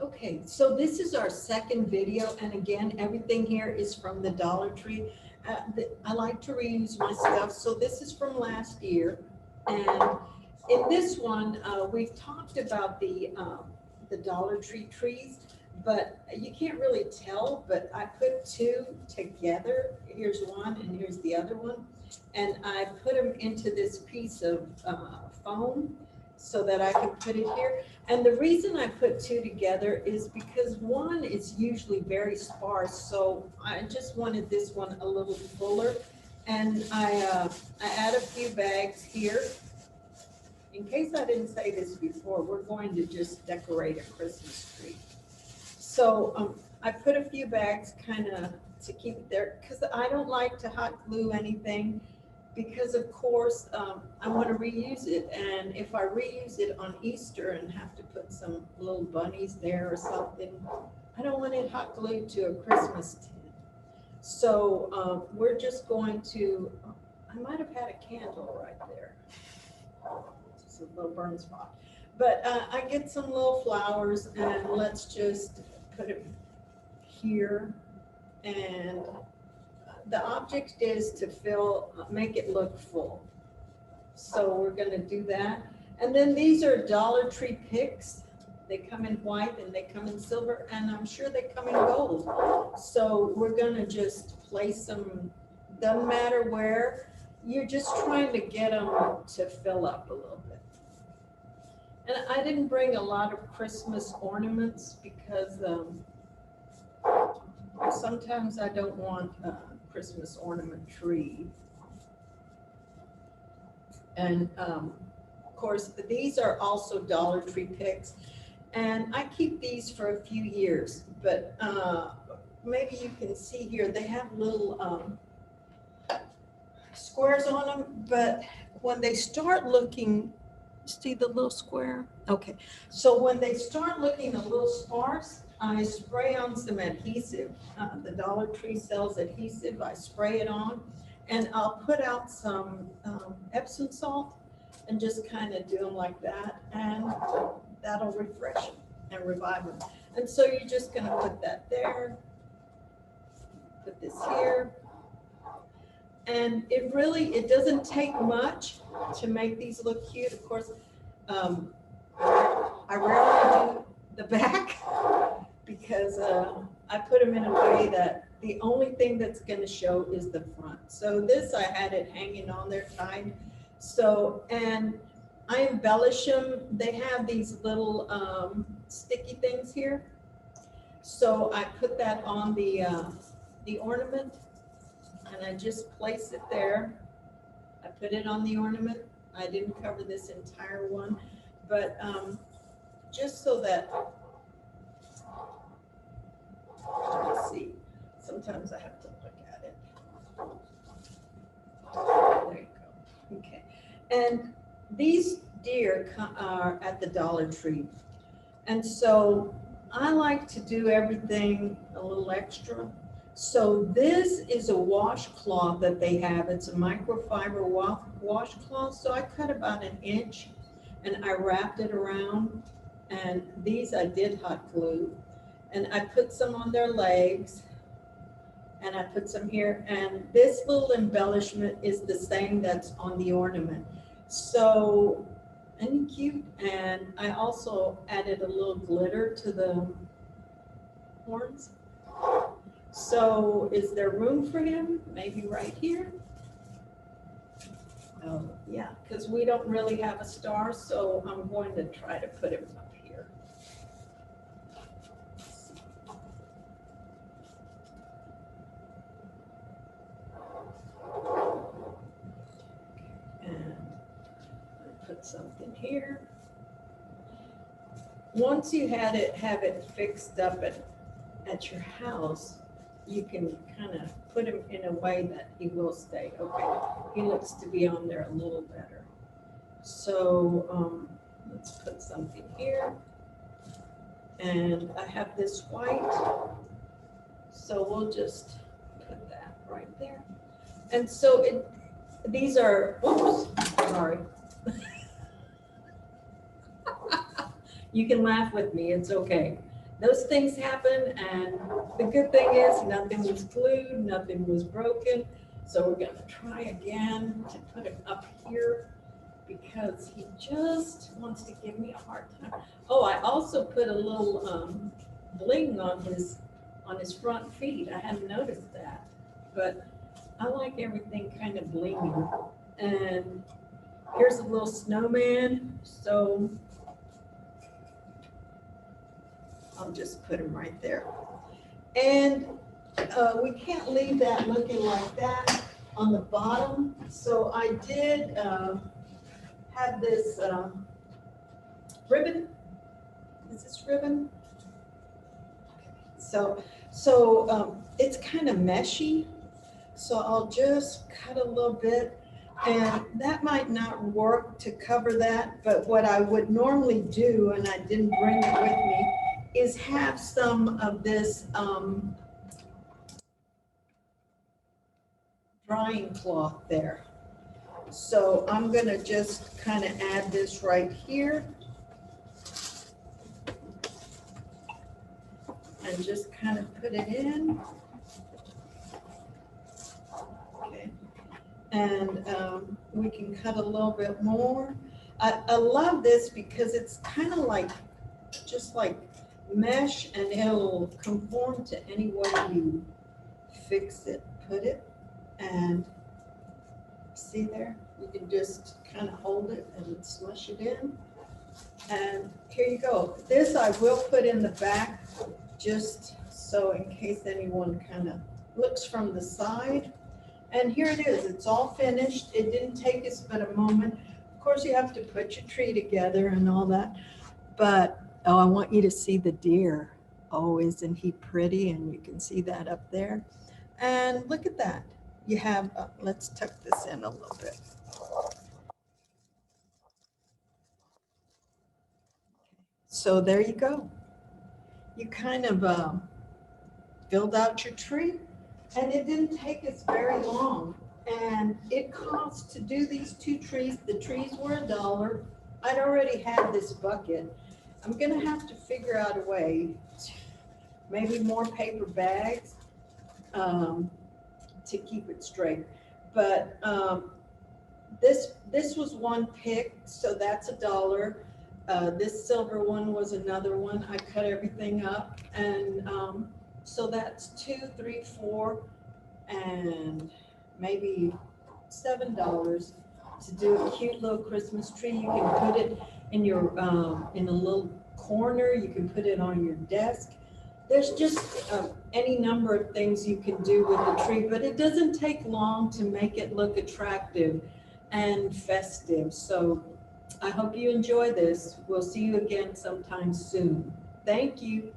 Okay, so this is our second video, and again, everything here is from the Dollar Tree. I like to reuse my stuff, so this is from last year. And in this one, we've talked about the Dollar Tree trees, but you can't really tell, but I put two together. Here's one and here's the other one. And I put them into this piece of foam so that I can put it here. And the reason I put two together is because one is usually very sparse, so I just wanted this one a little fuller. And I add a few bags here. In case I didn't say this before, we're going to just decorate a Christmas tree. So I put a few bags kind of to keep it there, because I don't like to hot glue anything, because of course I want to reuse it, and if I reuse it on Easter and have to put some little bunnies there or something, I don't want it hot glued to a Christmas tin. So we're just going to, I might have had a candle right there, just a little burn spot, but I get some little flowers, and let's just put it here. And the object is to make it look full. So we're going to do that. And then these are Dollar Tree picks. They come in white and they come in silver, and I'm sure they come in gold. So we're going to just place them, doesn't matter where. You're just trying to get them to fill up a little bit. And I didn't bring a lot of Christmas ornaments because sometimes I don't want Christmas ornament tree. And of course, these are also Dollar Tree picks. And I keep these for a few years, but maybe you can see here, they have little squares on them, but when they start looking, see the little square? Okay, so when they start looking a little sparse, I spray on some adhesive. The Dollar Tree sells adhesive. I spray it on, and I'll put out some Epsom salt and just kind of do them like that, and that'll refresh them and revive them. And so you're just going to put that there, put this here, and it doesn't take much to make these look cute. Of course, I rarely do the back, because I put them in a way that the only thing that's going to show is the front. So this, I had it hanging on there tied. So, and I embellish them. They have these little sticky things here. So I put that on the ornament, and I just place it there. I put it on the ornament. I didn't cover this entire one, but just so that, let me see. Sometimes I have to look at it. There you go. Okay. And these deer are at the Dollar Tree. And so I like to do everything a little extra. So this is a washcloth that they have. It's a microfiber washcloth. So I cut about 1 inch and I wrapped it around. And these I did hot glue. And I put some on their legs, and I put some here. And this little embellishment is the same that's on the ornament. So, isn't it cute? And I also added a little glitter to the horns. So is there room for him? Maybe right here? Oh, yeah, because we don't really have a star, so I'm going to try to put him up here. And I put something here. Once you have it fixed up at your house, you can kind of put him in a way that he will stay. Okay, he looks to be on there a little better. So let's put something here. And I have this white, so we'll just put that right there. And so these are, oops, sorry. You can laugh with me, it's okay. those things happen, and the good thing is nothing was glued, nothing was broken. So we're gonna try again to put it up here because he just wants to give me a hard time. Oh, I also put a little bling on his front feet. I hadn't noticed that, but I like everything kind of blingy. And here's a little snowman. So I'll just put him right there. And we can't leave that looking like that on the bottom. So I did have this ribbon. Is this ribbon? So it's kind of meshy. So I'll just cut a little bit, and that might not work to cover that, but what I would normally do, and I didn't bring it with me, is have some of this drying cloth there. So I'm gonna just kind of add this right here. And just kind of put it in. Okay. And we can cut a little bit more. I love this because it's kind of like, just like mesh, and it'll conform to any way you fix it, put it. And see there, you can just kind of hold it and smush it in. And here you go. This I will put in the back, just so in case anyone kind of looks from the side. And here it is, it's all finished. It didn't take us but a moment. Of course, you have to put your tree together and all that, but oh, I want you to see the deer. Oh, isn't he pretty? And you can see that up there. And look at that. You have, let's tuck this in a little bit. So there you go. You kind of build out your tree, and it didn't take us very long. And it cost to do these two trees. The trees were $1. I'd already had this bucket. I'm gonna have to figure out a way, maybe more paper bags to keep it straight. But this was one pick, so that's $1. This silver one was another one. I cut everything up, and so that's 2, 3, 4, and maybe $7 to do a cute little Christmas tree. You can put it in your in a little corner. You can put it on your desk. There's just any number of things you can do with the tree, but it doesn't take long to make it look attractive and festive. So I hope you enjoy this. We'll see you again sometime soon. Thank you.